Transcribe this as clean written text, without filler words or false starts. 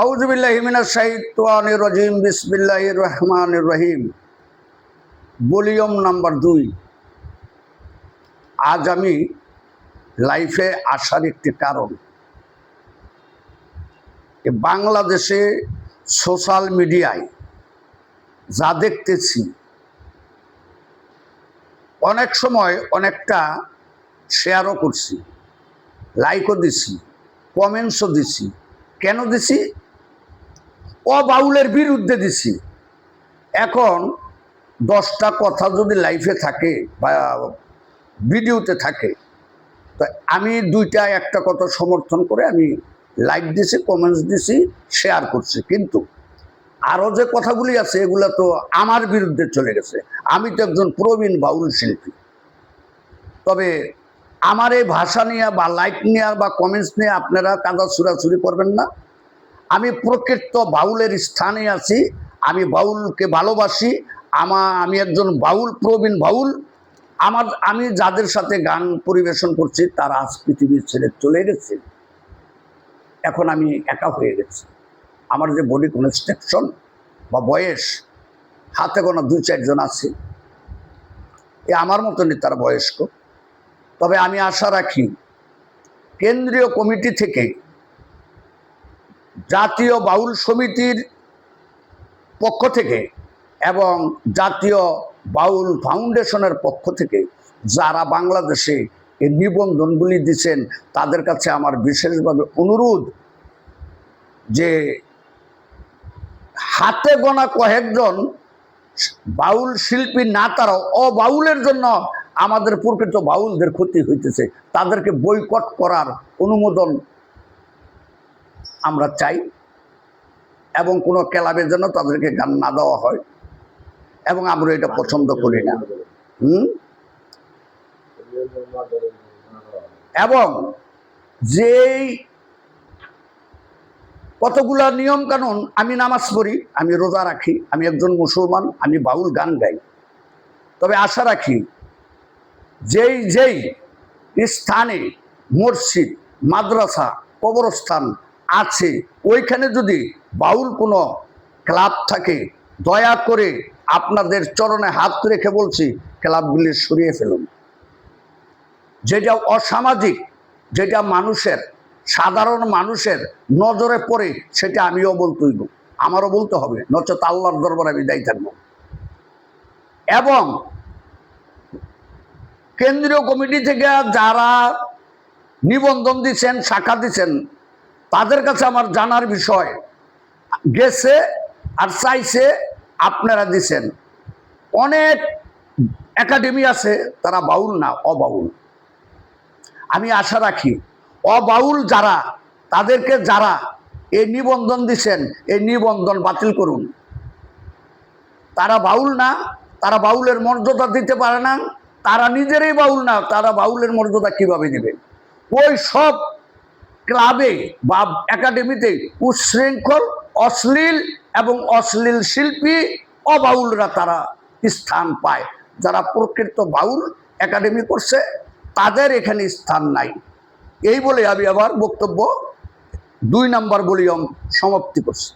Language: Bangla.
আউযু বিল্লাহি মিনাশ শাইতানির রাজিম বিসমিল্লাহির রহমানির রহিম। Volume number 2। আজ আমি লাইফে আসার একটি কারণ, বাংলাদেশে সোশ্যাল মিডিয়ায় যা দেখতেছি, অনেক সময় অনেকটা শেয়ারও করছি, লাইকও দিছি, কমেন্টসও দিছি। কেন দিছি? অবাউলের বিরুদ্ধে দিছি। এখন 10টা কথা যদি লাইফে থাকে বা ভিডিওতে থাকে, তো আমি 2টা একটা কথা সমর্থন করে আমি লাইক দিছি, কমেন্টস দিছি, শেয়ার করছি। কিন্তু আরও যে কথাগুলি আছে এগুলো তো আমার বিরুদ্ধে চলে গেছে। আমি তো একজন প্রবীণ বাউল শিল্পী। তবে আমার এই ভাষা নিয়ে বা লাইক নিয়ে বা কমেন্টস নিয়ে আপনারা কাদা ছুড়াছুড়ি করবেন না। আমি প্রকৃত বাউলের স্থানে আছি। আমি বাউলকে ভালোবাসি। আমি একজন বাউল, প্রবীণ বাউল। আমি যাদের সাথে গান পরিবেশন করছি তারা আজ পৃথিবীর ছেড়ে চলে গেছে। এখন আমি একা হয়ে গেছি। আমার যে বডি কনস্ট্রাকশন বা বয়স, হাতে গোনা 2-4 জন আছে, আমার মতনই তারা বয়স্ক। তবে আমি আশা রাখি কেন্দ্রীয় কমিটি থেকে, জাতীয় বাউল সমিতির পক্ষ থেকে এবং জাতীয় বাউল ফাউন্ডেশনের পক্ষ থেকে যারা বাংলাদেশে এই নিবন্ধনগুলি দিচ্ছেন তাদের কাছে আমার বিশেষভাবে অনুরোধ যে হাতে গোনা কয়েকজন বাউল শিল্পী না, তারা অবাউলের জন্য আমাদের প্রকৃত বাউলদের ক্ষতি হইতেছে, তাদেরকে বয়কট করার অনুমোদন আমরা চাই এবং কোনো ক্লাবে যেন তাদেরকে গান না দেওয়া হয়, এবং আমরা এটা পছন্দ করি না। এবং যেই কতগুলা নিয়ম কানুন, আমি নামাজ পড়ি, আমি রোজা রাখি, আমি একজন মুসলমান, আমি বাউল গান গাই। তবে আশা রাখি যেই যেই স্থানে মসজিদ, মাদ্রাসা, কবরস্থান আছে ওইখানে যদি বাউল কোনো ক্লাব থাকে, দয়া করে আপনাদের চরণে হাত রেখে বলছি ক্লাবগুলি সরিয়ে ফেলুন। যেটা অসামাজিক, যেটা মানুষের, সাধারণ মানুষের নজরে পড়ে, সেটা আমিও বলতেই, আমারও বলতে হবে, নচেত আল্লাহর দরবারে আমি দায়ী থাকবো। এবং কেন্দ্রীয় কমিটি থেকে যারা নিবন্ধন দিচ্ছেন, শাখা দিচ্ছেন, তাদের কাছে আমার জানার বিষয় গেছে আর চাইছে আপনারা দিচ্ছেন। অনেক একাডেমি আছে, তারা বাউল না, অবাউল। আমি আশা রাখি অবাউল যারা, তাদেরকে যারা এই নিবন্ধন দিচ্ছেন, এই নিবন্ধন বাতিল করুন। তারা বাউল না, তারা বাউলের মর্যাদা দিতে পারে না, তারা নিজেরাই বাউল না, তারা বাউলের মর্যাদা কিভাবে দিবে? ওই সব ক্লাবে বা একাডেমিতে উচ্ছৃঙ্খল, অশ্লীল এবং অশ্লীল শিল্পী, অবাউলরা তারা স্থান পায়। যারা প্রকৃত বাউল একাডেমি করছে তাদের এখানে স্থান নাই। এই বলে আমি আবার বক্তব্য 2 নম্বর ভলিউম সমাপ্তি করছি।